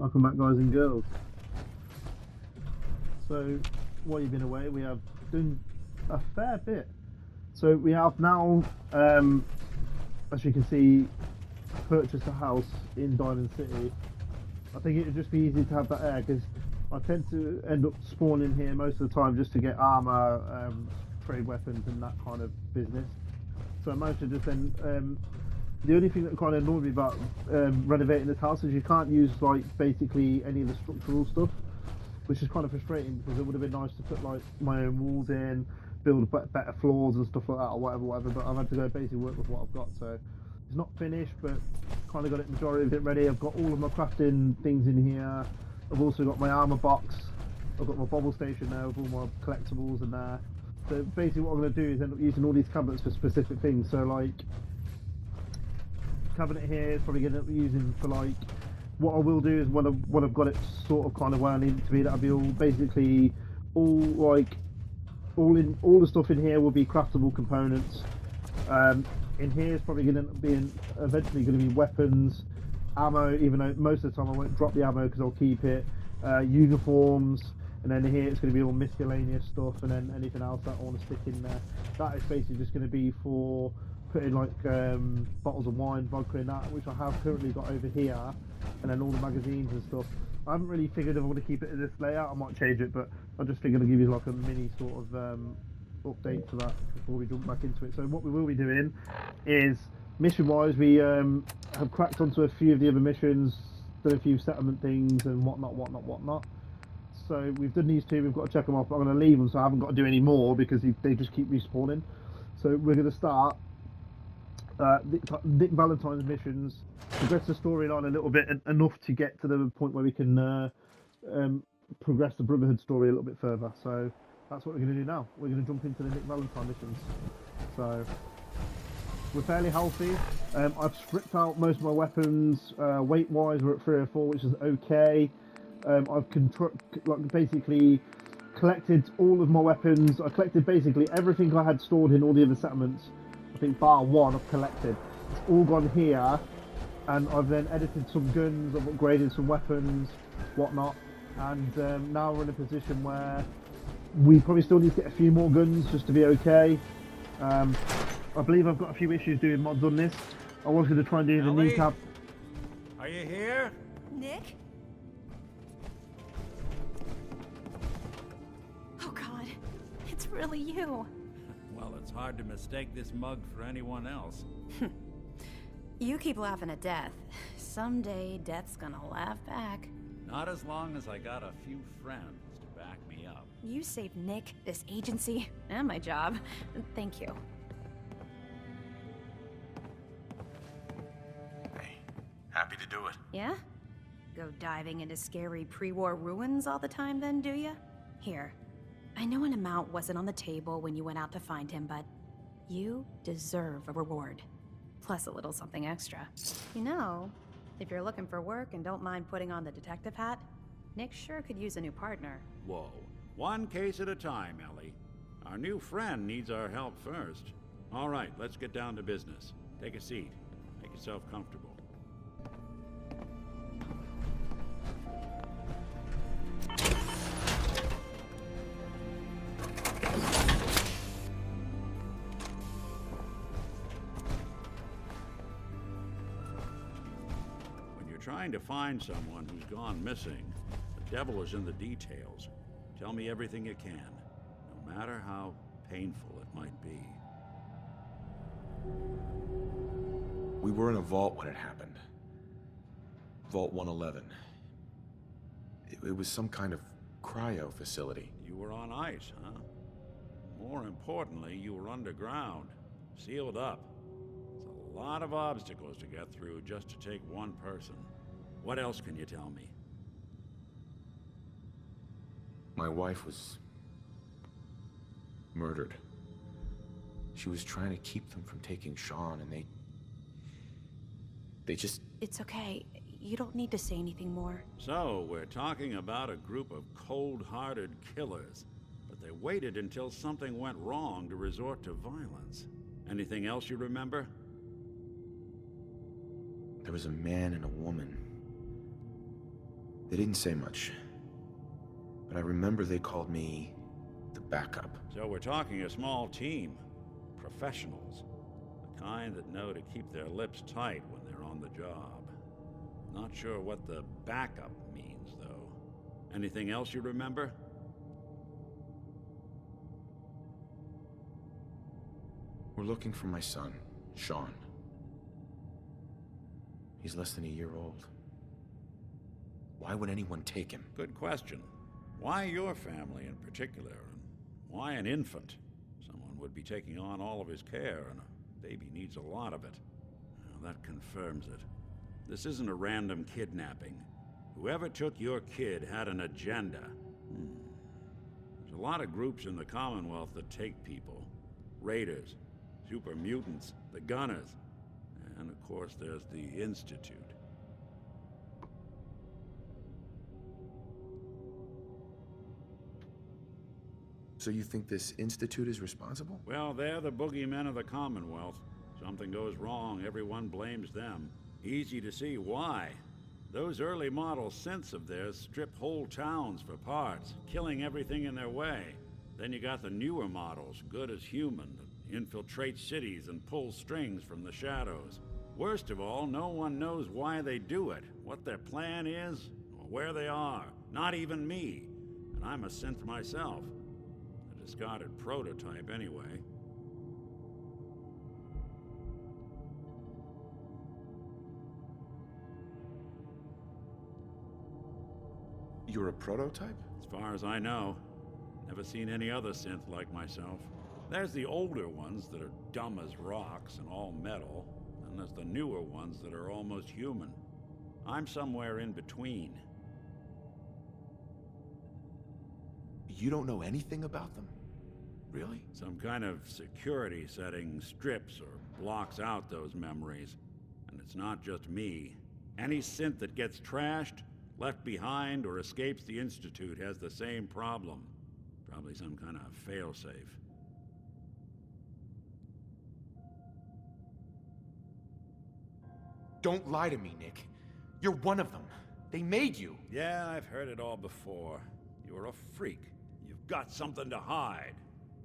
Welcome back, guys and girls. So, while you've been away, we have done a fair bit. So we have now, as you can see, purchased a house in Diamond City. I think it would just be easy to have that air because I tend to end up spawning here most of the time just to get armor, trade weapons, and that kind of business. So I managed to just then. The only thing that kind of annoyed me about renovating this house is you can't use like basically any of the structural stuff, which is kind of frustrating because it would have been nice to put like my own walls in, build better floors and stuff like that or whatever. But I've had to go basically work with what I've got. So it's not finished, but kind of got it majority of it ready. I've got all of my crafting things in here. I've also got my armor box. I've got my bobble station there with all my collectibles in there. So basically, what I'm going to do is end up using all these cabinets for specific things. So like. Cabinet here is probably going to be using for like what I will do is when I've got it sort of kind of where I need it to be, that'll be all basically all the stuff in here will be craftable components. In here is probably going to be eventually going to be weapons, ammo, even though most of the time I won't drop the ammo because I'll keep it, uniforms, and then here it's going to be all miscellaneous stuff, and then anything else that I want to stick in there. That is basically just going to be for putting like bottles of wine, vodka in that, which I have currently got over here, and then all the magazines and stuff. I haven't really figured if I want to keep it in this layout. I might change it, but I just figured I'd give you like a mini sort of update to that before we jump back into it. So what we will be doing is, mission-wise, we have cracked onto a few of the other missions, done a few settlement things and whatnot. So we've done these two, we've got to check them off, but I'm going to leave them so I haven't got to do any more because they just keep respawning. So we're going to start Nick Valentine's missions, progress the storyline a little bit, enough to get to the point where we can progress the Brotherhood story a little bit further. So that's what we're going to do now. We're going to jump into the Nick Valentine missions. So we're fairly healthy. I've stripped out most of my weapons. Weight-wise, we're at 304, which is okay. I've basically collected all of my weapons. I collected basically everything I had stored in all the other settlements. I think bar one I've collected. It's all gone here, and I've then edited some guns, I've upgraded some weapons, whatnot, and now we're in a position where we probably still need to get a few more guns just to be okay. I believe I've got a few issues doing mods on this. I was going to try and do the kneecap. Are you here? Nick? Oh God, it's really you. Well, it's hard to mistake this mug for anyone else. You keep laughing at death. Someday, death's gonna laugh back. Not as long as I got a few friends to back me up. You saved Nick, this agency, and my job. Thank you. Hey, happy to do it. Yeah? Go diving into scary pre-war ruins all the time then, do ya? Here. I know an amount wasn't on the table when you went out to find him, but you deserve a reward. Plus a little something extra. You know, if you're looking for work and don't mind putting on the detective hat, Nick sure could use a new partner. Whoa. One case at a time, Ellie. Our new friend needs our help first. All right, let's get down to business. Take a seat. Make yourself comfortable. Trying to find someone who's gone missing, the devil is in the details. Tell me everything you can, no matter how painful it might be. We were in a vault when it happened. Vault 111. It was some kind of cryo facility. You were on ice, huh? More importantly, you were underground, sealed up. It's a lot of obstacles to get through just to take one person. What else can you tell me? My wife was murdered. She was trying to keep them from taking Sean, and they just... It's okay. You don't need to say anything more. So, we're talking about a group of cold-hearted killers, but they waited until something went wrong to resort to violence. Anything else you remember? There was a man and a woman. They didn't say much, but I remember they called me the backup. So we're talking a small team. Professionals. The kind that know to keep their lips tight when they're on the job. Not sure what the backup means, though. Anything else you remember? We're looking for my son, Sean. He's less than a year old. Why would anyone take him? Good question. Why your family in particular? And why an infant? Someone would be taking on all of his care, and a baby needs a lot of it. Well, that confirms it. This isn't a random kidnapping. Whoever took your kid had an agenda. There's a lot of groups in the Commonwealth that take people. Raiders, super mutants, the Gunners, and of course there's the Institute. So you think this Institute is responsible? Well, they're the boogeymen of the Commonwealth. Something goes wrong, everyone blames them. Easy to see why. Those early model synths of theirs strip whole towns for parts, killing everything in their way. Then you got the newer models, good as human, that infiltrate cities and pull strings from the shadows. Worst of all, no one knows why they do it, what their plan is, or where they are. Not even me. And I'm a synth myself. A discarded prototype, anyway. You're a prototype? As far as I know. Never seen any other synth like myself. There's the older ones that are dumb as rocks and all metal, and there's the newer ones that are almost human. I'm somewhere in between. You don't know anything about them? Really? Some kind of security setting strips or blocks out those memories. And it's not just me. Any synth that gets trashed, left behind, or escapes the Institute has the same problem. Probably some kind of failsafe. Don't lie to me, Nick. You're one of them. They made you. Yeah, I've heard it all before. You're a freak. You've got something to hide.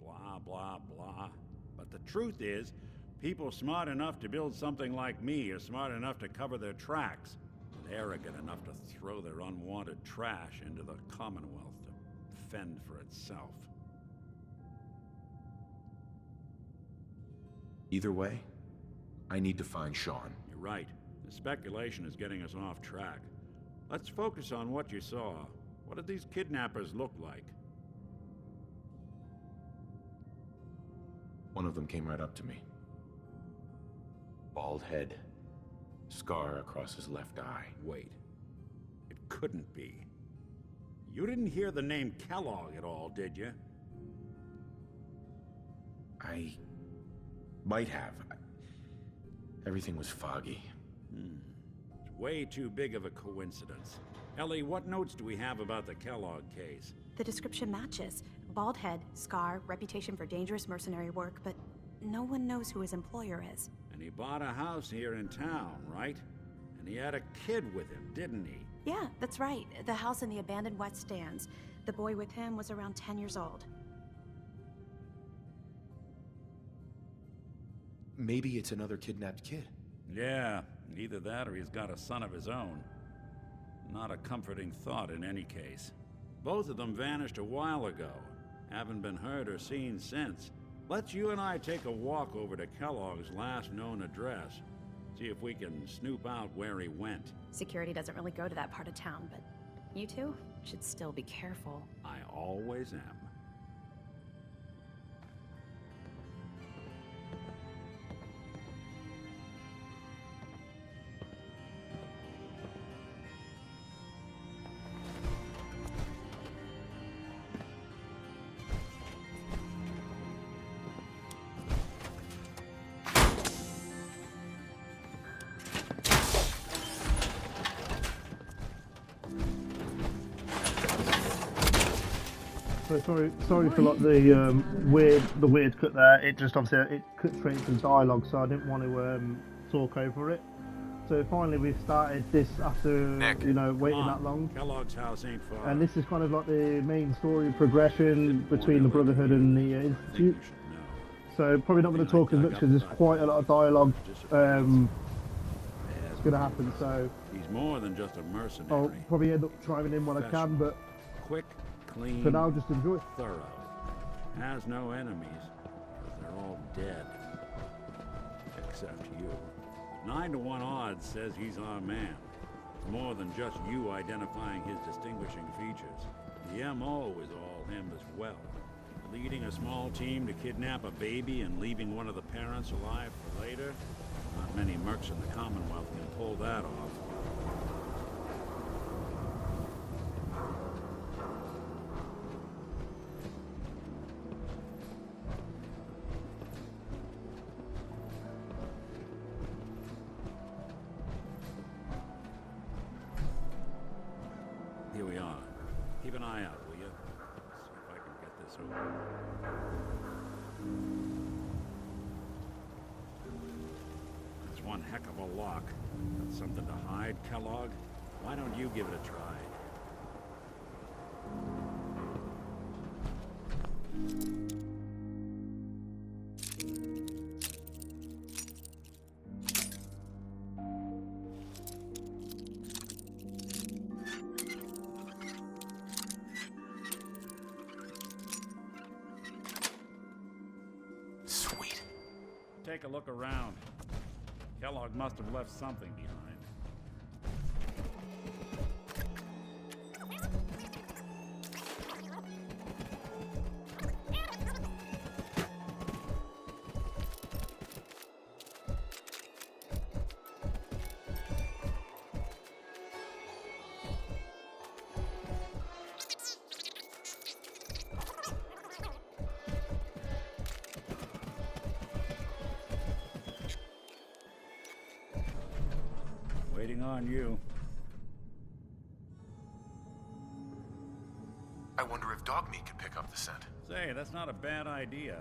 Blah, blah, blah. But the truth is, people smart enough to build something like me are smart enough to cover their tracks, and arrogant enough to throw their unwanted trash into the Commonwealth to fend for itself. Either way, I need to find Sean. You're right. The speculation is getting us off track. Let's focus on what you saw. What did these kidnappers look like? One of them came right up to me. Bald head, scar across his left eye. Wait. It couldn't be. You didn't hear the name Kellog at all, did you? I might have. Everything was foggy. It's way too big of a coincidence. Ellie, what notes do we have about the Kellog case? The description matches. Bald head, scar, reputation for dangerous mercenary work, but no one knows who his employer is. And he bought a house here in town, right? And he had a kid with him, didn't he? Yeah, that's right. The house in the abandoned West Stands. The boy with him was around 10 years old. Maybe it's another kidnapped kid. Yeah, either that or he's got a son of his own. Not a comforting thought in any case. Both of them vanished a while ago. Haven't been heard or seen since. Let's you and I take a walk over to Kellogg's last known address. See if we can snoop out where he went. Security doesn't really go to that part of town, but you two should still be careful. I always am. Sorry for like the weird cut there. It just obviously it cut straight into dialogue, so I didn't want to talk over it. So finally we've started this after, Nick. you know, Come waiting on. that long. Kellogg's house ain't far. And this is kind of like the main story progression between the Really, Brotherhood and the I think Institute. you should know. So probably not going to talk as much because there's quite a lot of dialogue As going to happen. So he's more than just a mercenary. I'll probably end up chiming in when I can, but Quick, clean, for now, just enjoy. thorough. Has no enemies, because they're all dead. Except you. 9 to 1 odds says he's our man. It's more than just you identifying his distinguishing features. The MO is all him as well. Leading a small team to kidnap a baby and leaving one of the parents alive for later? Not many mercs in the Commonwealth can pull that off. Here we are. Keep an eye out, will you? See if I can get this over. That's one heck of a lock. Got something to hide, Kellogg? Why don't you give it a try? Sweet. Take a look around. Kellogg must have left something behind. Waiting on you. I wonder if dog meat could pick up the scent. Say, that's not a bad idea.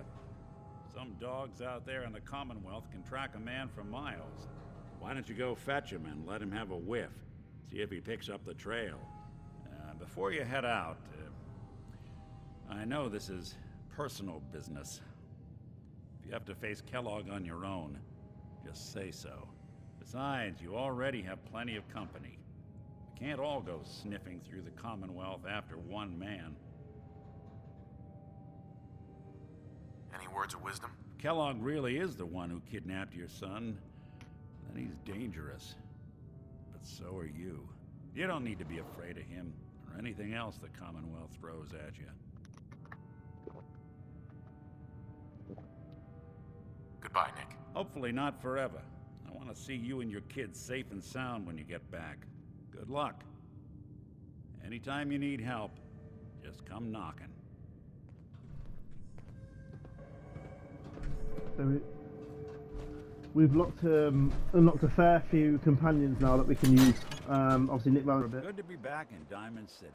Some dogs out there in the Commonwealth can track a man for miles. Why don't you go fetch him and let him have a whiff? See if he picks up the trail. Before you head out, I know this is personal business. If you have to face Kellogg on your own, just say so. Besides, you already have plenty of company. We can't all go sniffing through the Commonwealth after one man. Any words of wisdom? Kellogg really is the one who kidnapped your son, then he's dangerous. But so are you. You don't need to be afraid of him, or anything else the Commonwealth throws at you. Goodbye, Nick. Hopefully not forever. I want to see you and your kids safe and sound when you get back. Good luck. Anytime you need help, just come knocking. So we've unlocked a fair few companions now that we can use. Obviously Nick Valor a bit. Good to be back in Diamond City.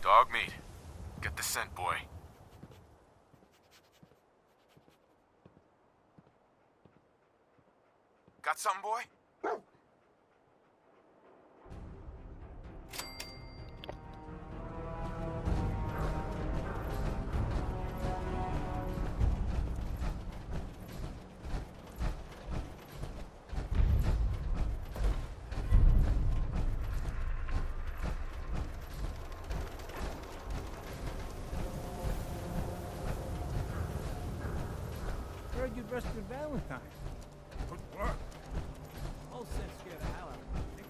Dog meat. Get the scent, boy. Got something, boy? Heard you dressed for Valentine. Good work. Whole set scared the hell out of me.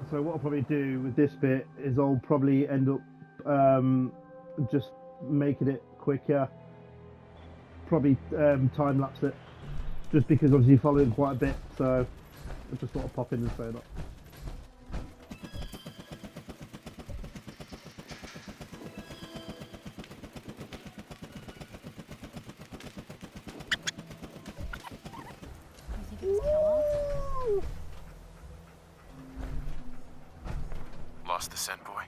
So what I'll probably do with this bit is I'll probably end up just making it quicker. Probably time lapse it, just because obviously you're following quite a bit. So I just thought I'd pop in and say that. You think it was Kellogg? Lost the scent, boy?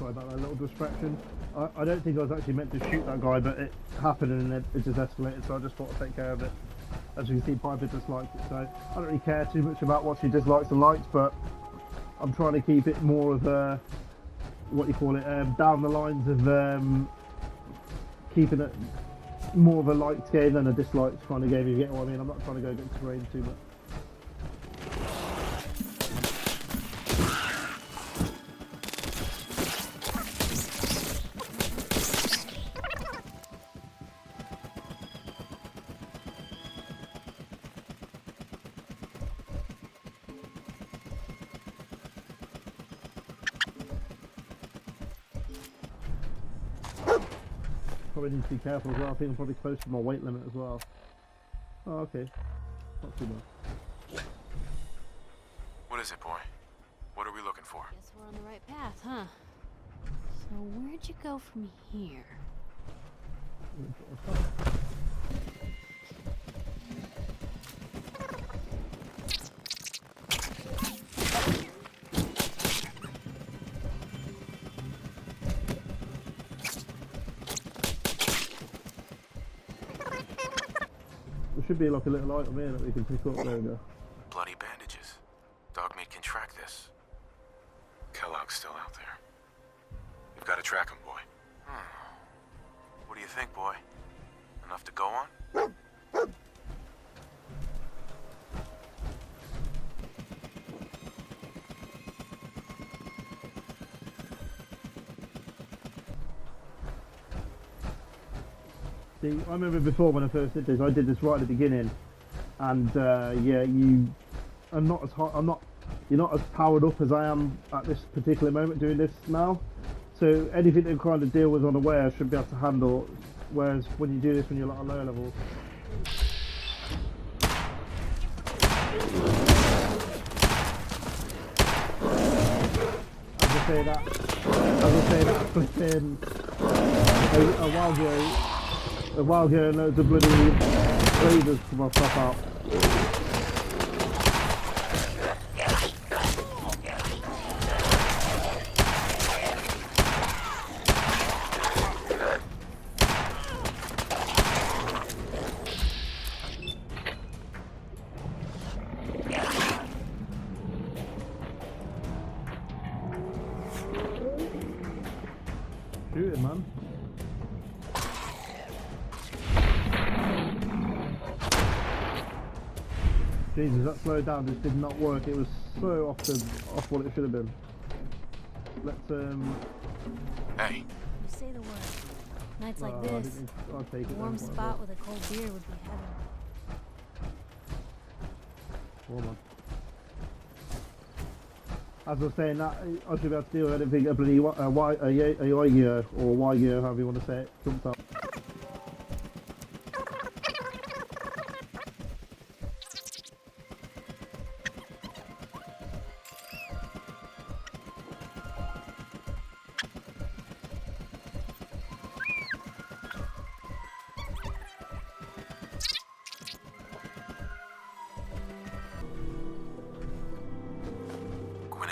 sorry about that little distraction. I don't think I was actually meant to shoot that guy, but it happened and then it just escalated, so I just thought I'd take care of it. As you can see, Piper disliked it, so I don't really care too much about what she dislikes and likes, but I'm trying to keep it more of a, what you call it, down the lines of keeping it more of a liked game than a disliked kind of game, if you get what I mean. I'm not trying to go against the grain too much. Probably need to be careful as well. I think I'm probably close to my weight limit as well. Oh, okay. Not too bad. What is it, boy? What are we looking for? Guess we're on the right path, huh? So where'd you go from here? There should be like a little item here that we can pick up. There we go. Bloody bandages. Dogmeat can track this. Kellogg's still out there. We've got to track him, boy. What do you think, boy? Enough to go on? See, I remember before when I first did this, I did this right at the beginning, and yeah, you're not as powered up as I am at this particular moment doing this now. So anything to kind of deal with unaware should be able to handle. Whereas when you do this when you're like on lower levels, as I say that flipping a while ago, and loads of bloody raiders come off top out. Shoot it, man. Jesus, that slow down just did not work. It was so off what it should have been. Let's Hey. You say the word. Nights like I this, didn't- I'll take it a warm then, spot with a cold beer would be heaven. Hold on. As I was saying that, I should be able to deal with anything a bloody Y gear or Y gear, however you want to say it, jumps out.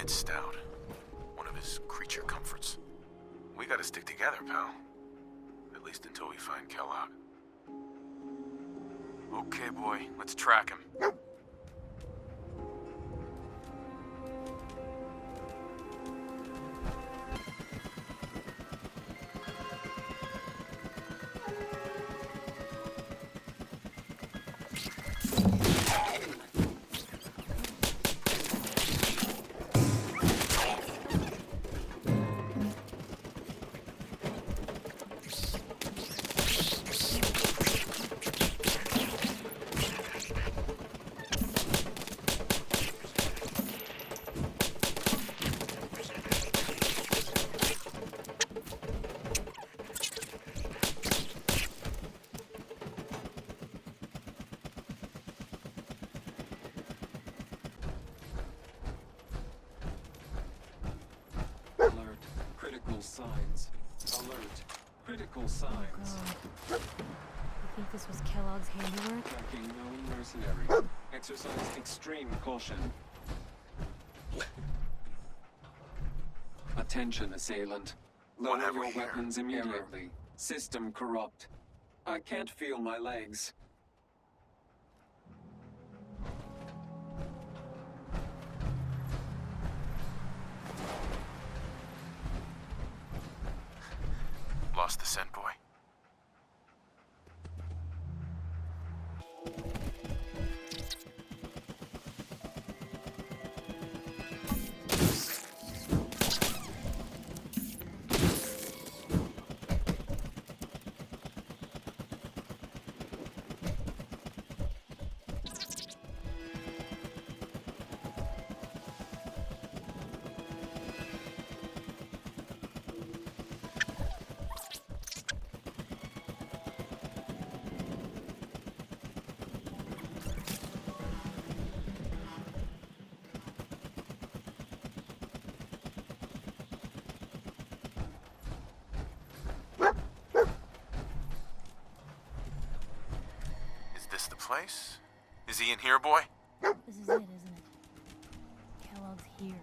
It's stout. One of his creature comforts. We gotta stick together, pal. At least until we find Kellog. Okay, boy, let's track him. Critical signs. Alert. Critical signs. You think this was Kellogg's handiwork? Tracking known mercenary. Exercise extreme caution. Attention, assailant. Lower have we your here? weapons immediately. System corrupt. I can't feel my legs. Lost the scent, boy? Is this the place? Is he in here, boy? This is it, isn't it? Kellogg's here.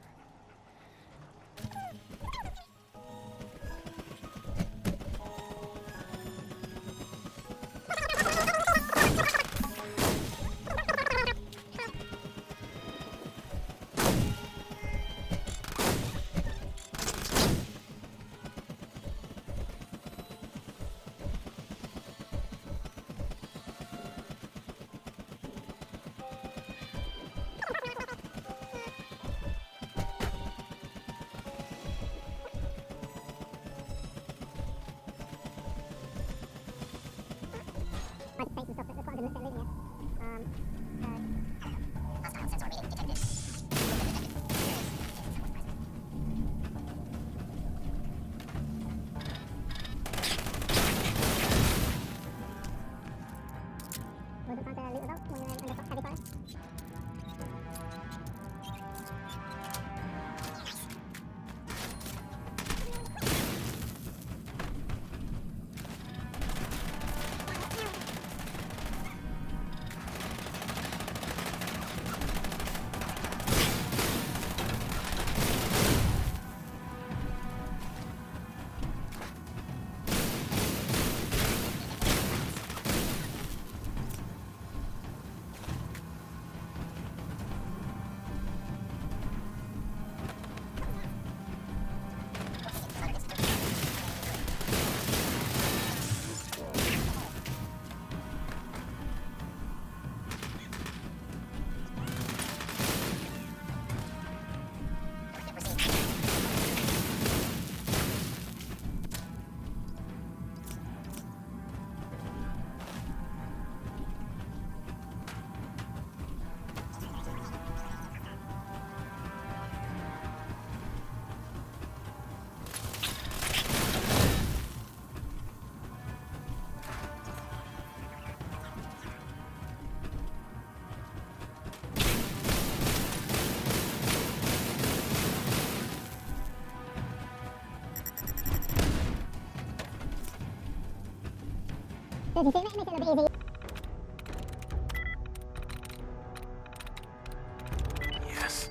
Yes.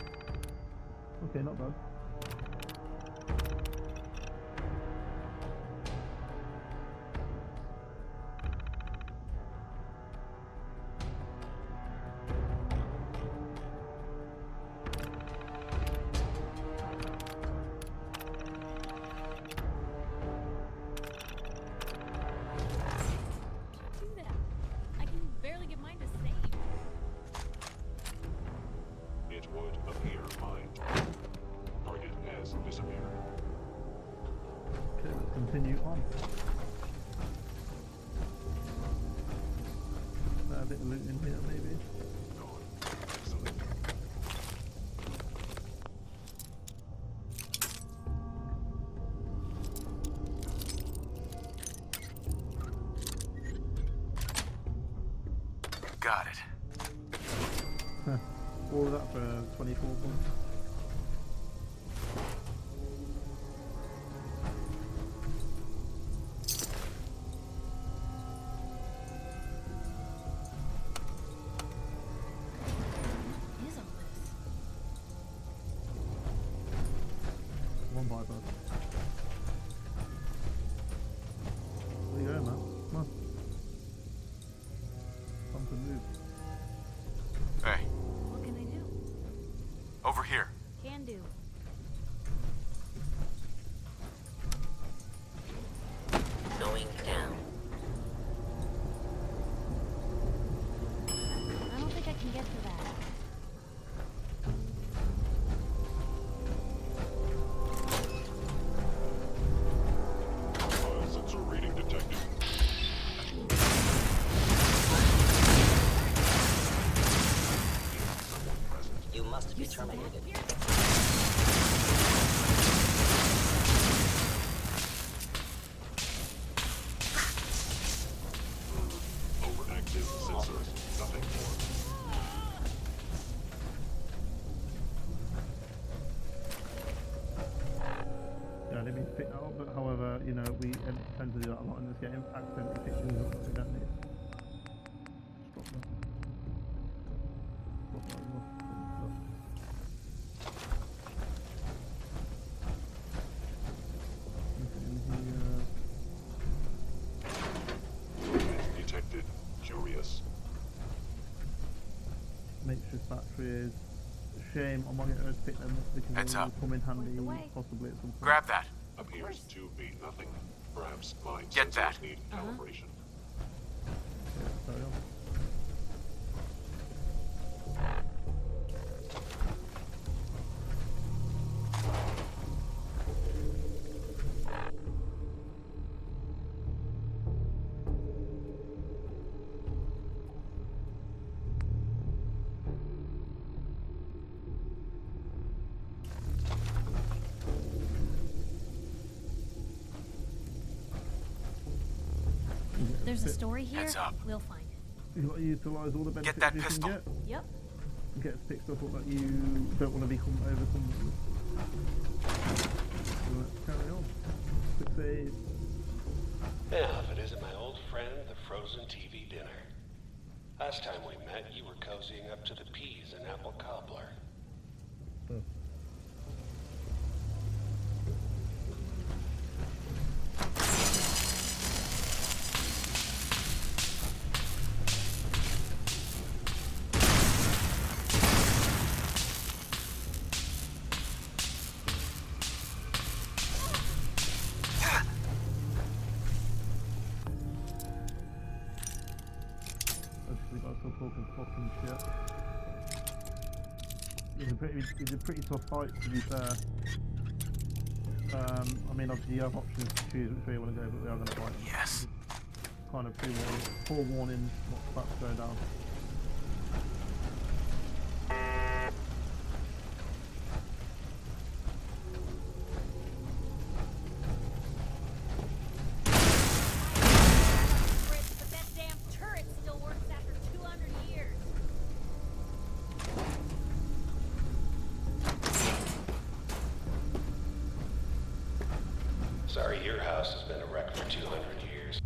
Okay, not bad. Do that. I can barely get mine to save. It would appear mine. Target has disappeared. Okay, let's continue on. A bit of loot in here, maybe. Excellent. Got it. All of that for 24 points. What is all this? One by bud. Over here. Can do. Going down. I don't think I can get to that. Sensor reading detected. Someone present. You must be terminated. Overactive sensors. Nothing more. Yeah, I didn't mean to pick that up, but however, you know, we tend to do that a lot in this game. Accidentally pick things up that we don't need. Stop that. Stop that. Detected. Curious. Matrix batteries. Shame, I might get her to pick them up because Heads they will up. come in handy Lead the way. possibly at some point. Grab that. Appears to be nothing. Perhaps my Get sensors that. need calibration. Yeah, carry on. There's a story here. Heads up. We'll find it. You've got to utilise all the benefits that you pistol. can Yep. get to pick stuff up that you don't want to become overcome with. So let's carry on. Quick save. Now, if it isn't my old friend, the frozen TV dinner. Last time we met, you were cozying up to the peas and apple cobbler. Oh. Obviously, guys, still talking fucking shit. It's a pretty tough fight, to be fair. I mean, obviously you have options to choose which way you want to go, but we are going to fight. Yes. Kind of forewarning what's about to go down. But that damn turret still works after 200 years. Sorry, your house has been a wreck for 200 years.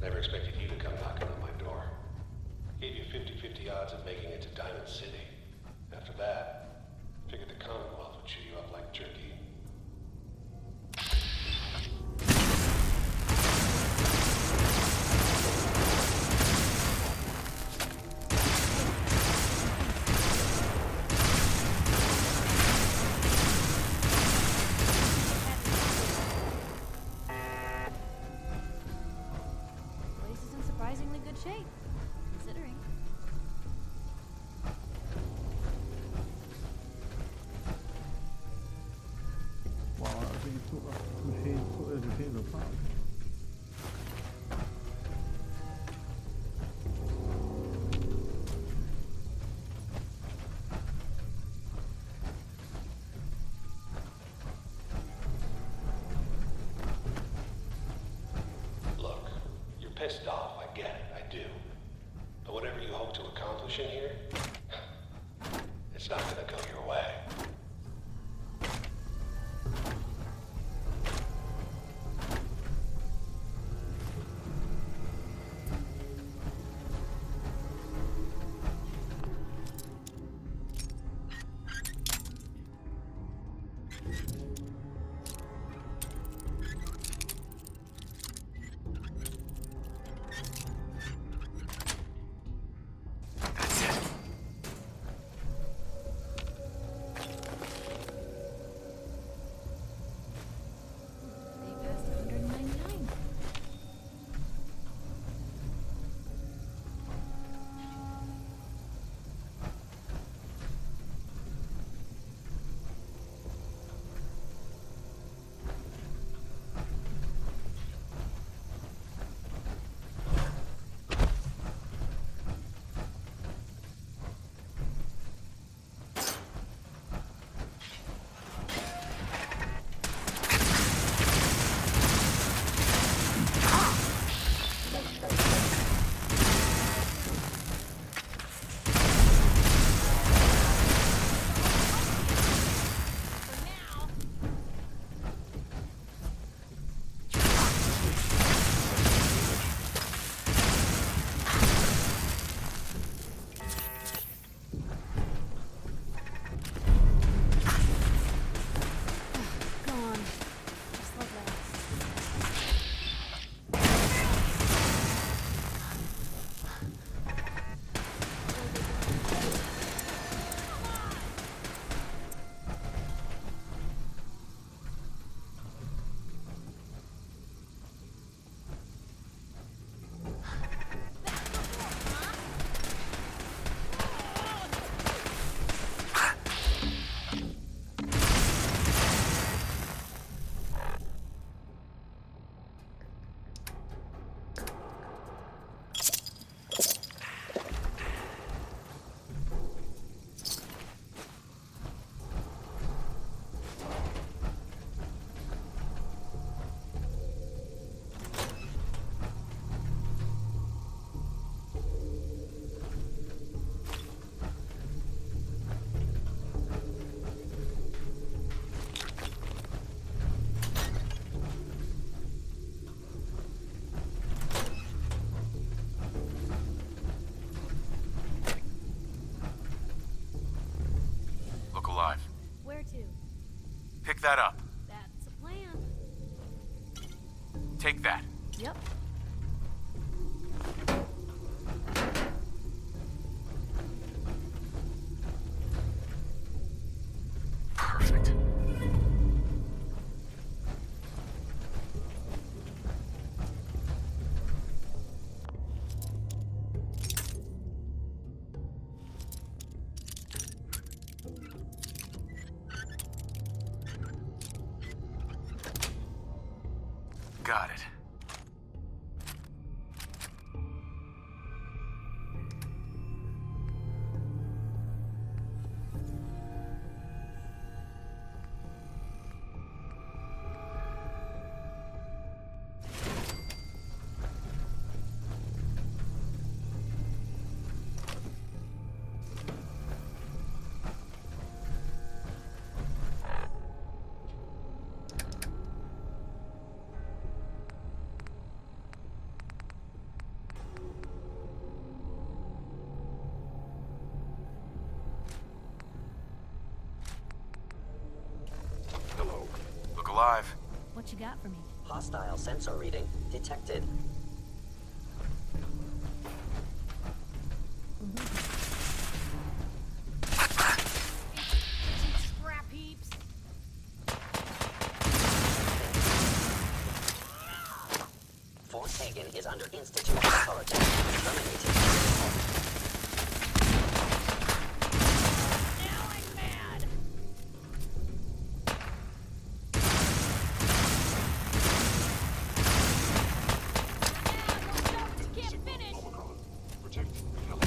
Never expected you to come knocking on my door. Gave you 50-50 odds of making it to Diamond City. After that, figured the Commonwealth would chew you up like jerky. Place is in surprisingly good shape, considering. Wow, I think you took that machine, put those machines apart. Look, you're pissed off, I get it, I do. But whatever you hope to accomplish in here, it's not gonna go your way. that up. That's a plan. Take that. Yep. Perfect. Got it. Hello. Look alive. What you got for me? Hostile sensor reading detected. Scrap heaps. Fort Hagen is under institutional authority. Terminated. Now I'm mad. You can't finish. Omicron. Protect Kellogg.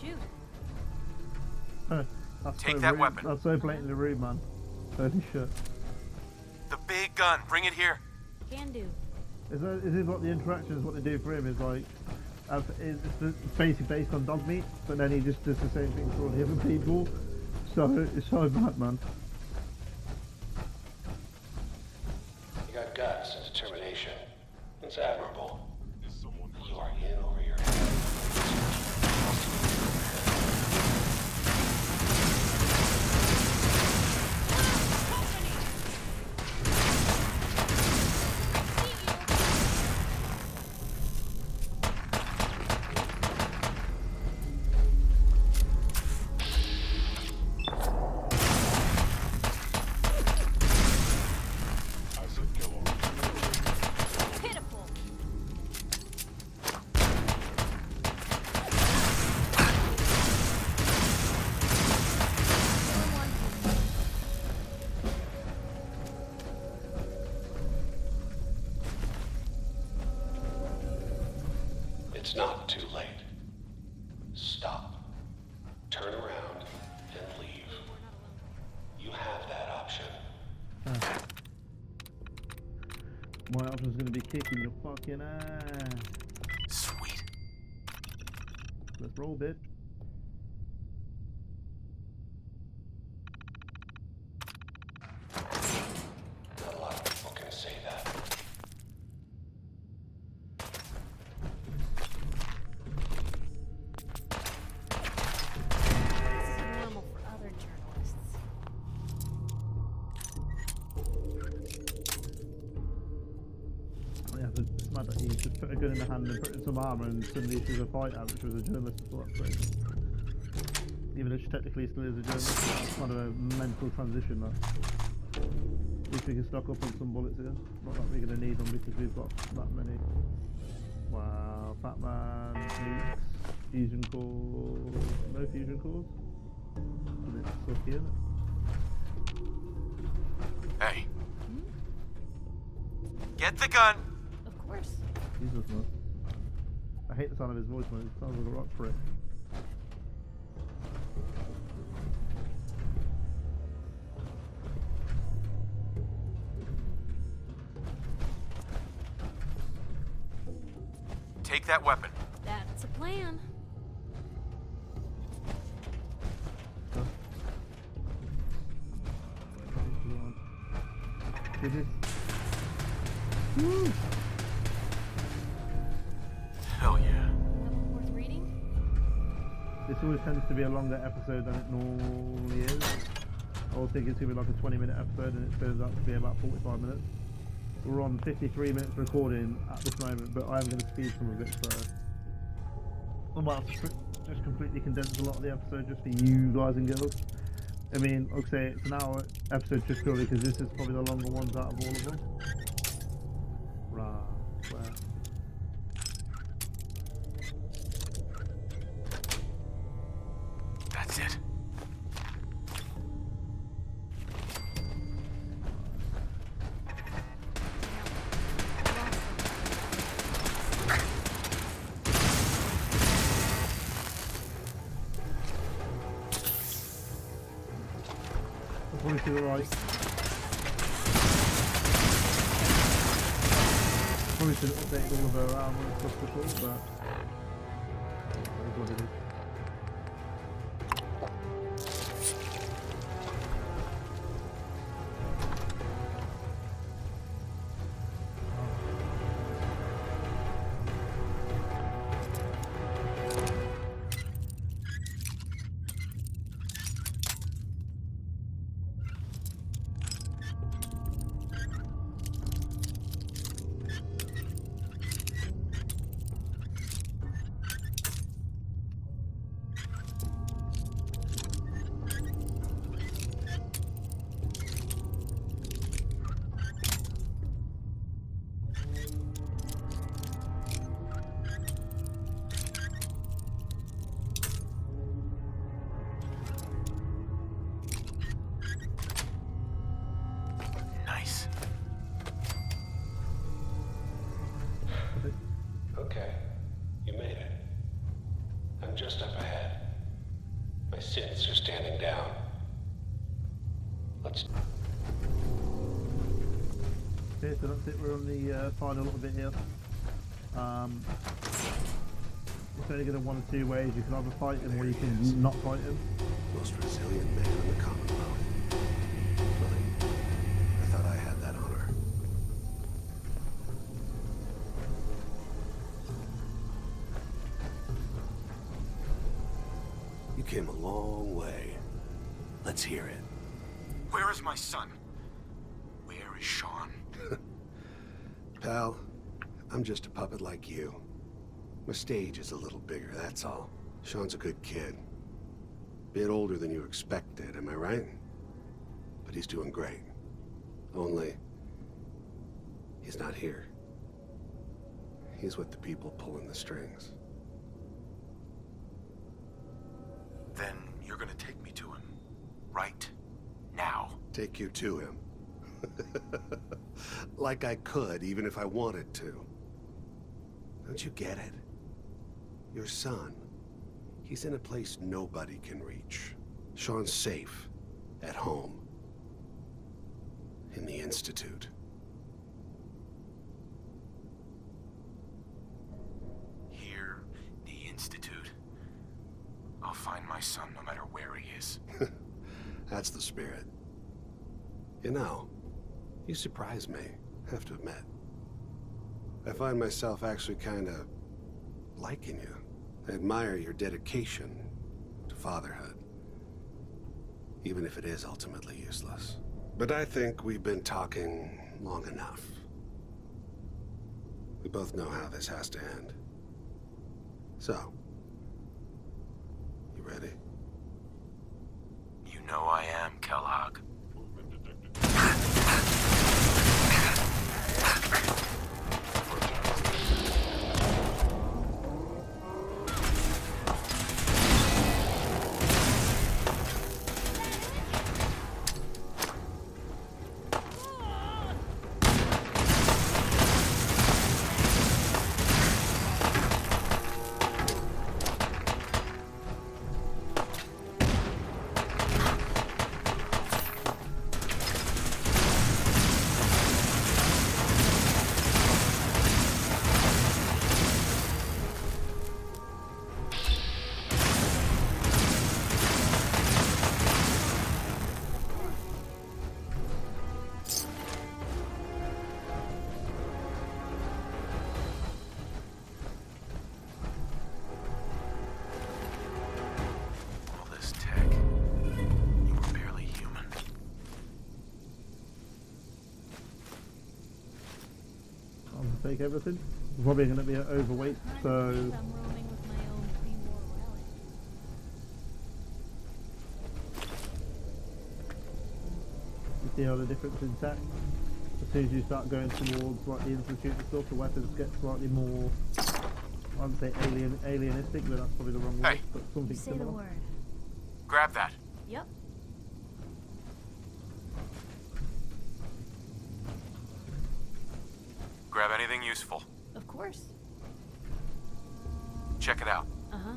Shoot. That's Take so that rude. weapon. That's so blatantly rude, man. Holy shit. The big gun. Bring it here. Can do. Is it what the interactions, what they do for him is like, it's basically based on dog meat, but then he just does the same thing for all the other people. So it's so bad, man. You got guts and determination. It's admirable. Is someone You are in over your head. I said Kellogg. Pitiful. It's not too late. Stop. Turn around and leave. You have that option. My option's gonna be kicking your fucking ass. Sweet. Let's roll, bitch. Not a lot of people can say that. This is normal for other journalists. Yeah, but it's mad that he just put a gun in the hand and put in some armour and suddenly she's a fighter, which was a journalist as well. That's crazy. Even though she technically still is a journalist, it's kind of a mental transition, that. At least we can stock up on some bullets here. Not that we're going to need them because we've got that many. Wow, Batman, nukes, fusion cores, no fusion cores. A bit sucky, isn't it? Hey. Get the gun. Of course. Jesus, man. I hate the sound of his voice, man. It sounds like a rock prick. Take that weapon. That's a plan. goodness. Woo. Hell yeah. That one worth reading? This always tends to be a longer episode than it normally is. I was thinking it's going to be like a 20-minute episode, and it turns out to be about 45 minutes. We're on 53 minutes recording at this moment, but I am going to speed some of it, so I might have to just completely condense a lot of the episode just for you guys and girls. I mean, like I say, it's an hour episode just purely because this is probably the longer ones out of all of them. Right, where? That's it. Probably to the right. Probably should have updated all of her armor and stuff before, but it is what it is. Nice. Okay, you made it. I'm just up ahead. My synths are standing down. Let's... Okay, so that's it, we're on the final little bit here. It's only going to one of two ways. You can either fight him or you can not fight him. Most resilient man in the Commonwealth. Funny. I thought I had that honor. You came a long way. Let's hear it. Where is my son? Where is Sean? Pal, I'm just a puppet like you. My stage is a little bigger, that's all. Sean's a good kid. Bit older than you expected, am I right? But he's doing great. Only, he's not here. He's with the people pulling the strings. Then you're gonna take me to him. Right now. Take you to him. Like I could, even if I wanted to. Don't you get it? Your son, he's in a place nobody can reach. Sean's safe, at home, in the Institute. Here, the Institute. I'll find my son no matter where he is. That's the spirit. You know, you surprise me, have to admit. I find myself actually kind of liking you. I admire your dedication to fatherhood, even if it is ultimately useless. But I think we've been talking long enough. We both know how this has to end. So, you ready? You know I am, Kellog. Movement detected. take everything. We're probably going to be overweight, so... I'm roaming with my own pre-war relic. You see how the difference in tech? As soon as you start going towards like the Institute and stuff, the weapons get slightly more, I wouldn't say alienistic, but that's probably the wrong word, Hey. but something Say the similar. word. Grab that. Yep. Grab anything useful. Of course. Check it out. Uh-huh.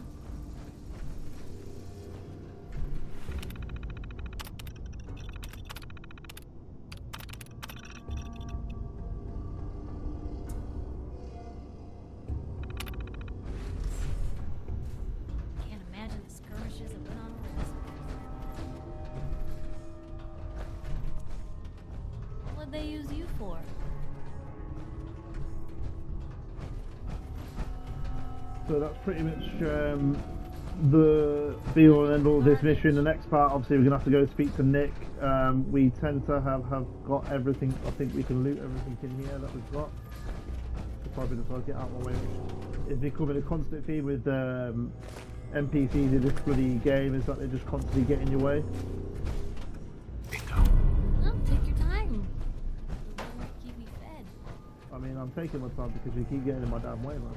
Can't imagine the skirmishes that went on over this place. What'd they use you for? So that's pretty much the be all and end all of this mission. The next part, obviously, we're gonna have to go speak to Nick. We tend to have got everything. I think we can loot everything in here that we've got. We'll probably just get out of my way. It's becoming a constant theme with NPCs in this bloody game. Is that they just constantly get in your way. Bingo. Well, take your time. Keep me fed. I mean, I'm taking my time because you keep getting in my damn way, man.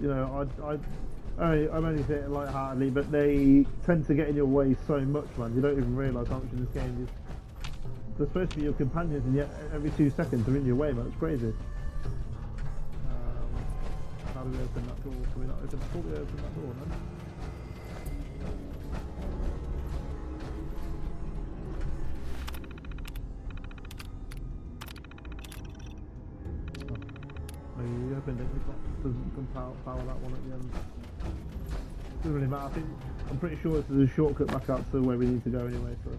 You know, I'm only saying it lightheartedly, but they tend to get in your way so much, man. You don't even realise how much in this game is. They're supposed to be your companions, and yet every 2 seconds they're in your way, man. It's crazy. How do we open that door? Can we not open? Before we open that door, no? Maybe we opened it. Doesn't power that one at the end. Doesn't really matter. I'm pretty sure this is a shortcut back out to where we need to go anyway. So.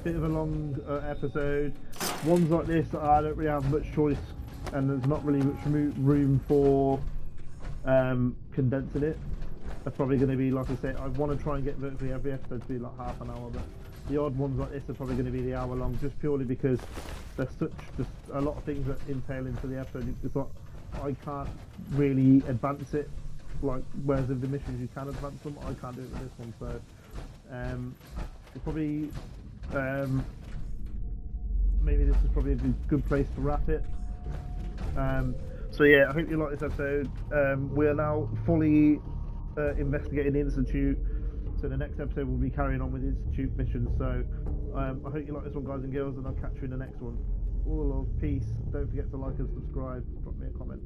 Bit of a long episode. Ones like this, I don't really have much choice, and there's not really much room for condensing it. They're probably going to be, like I say, I want to try and get virtually every episode to be like half an hour, but the odd ones like this are probably going to be the hour long, just purely because there's just a lot of things that entail into the episode. It's like I can't really advance it, like whereas in the missions you can advance them, I can't do it with this one. So it's probably maybe this is probably a good place to wrap it. So yeah, I hope you like this episode. We're now fully investigating the Institute, so the next episode we'll be carrying on with the Institute missions. So I hope you like this one, guys and girls, and I'll catch you in the next one. All love, peace. Don't forget to like and subscribe. Drop me a comment.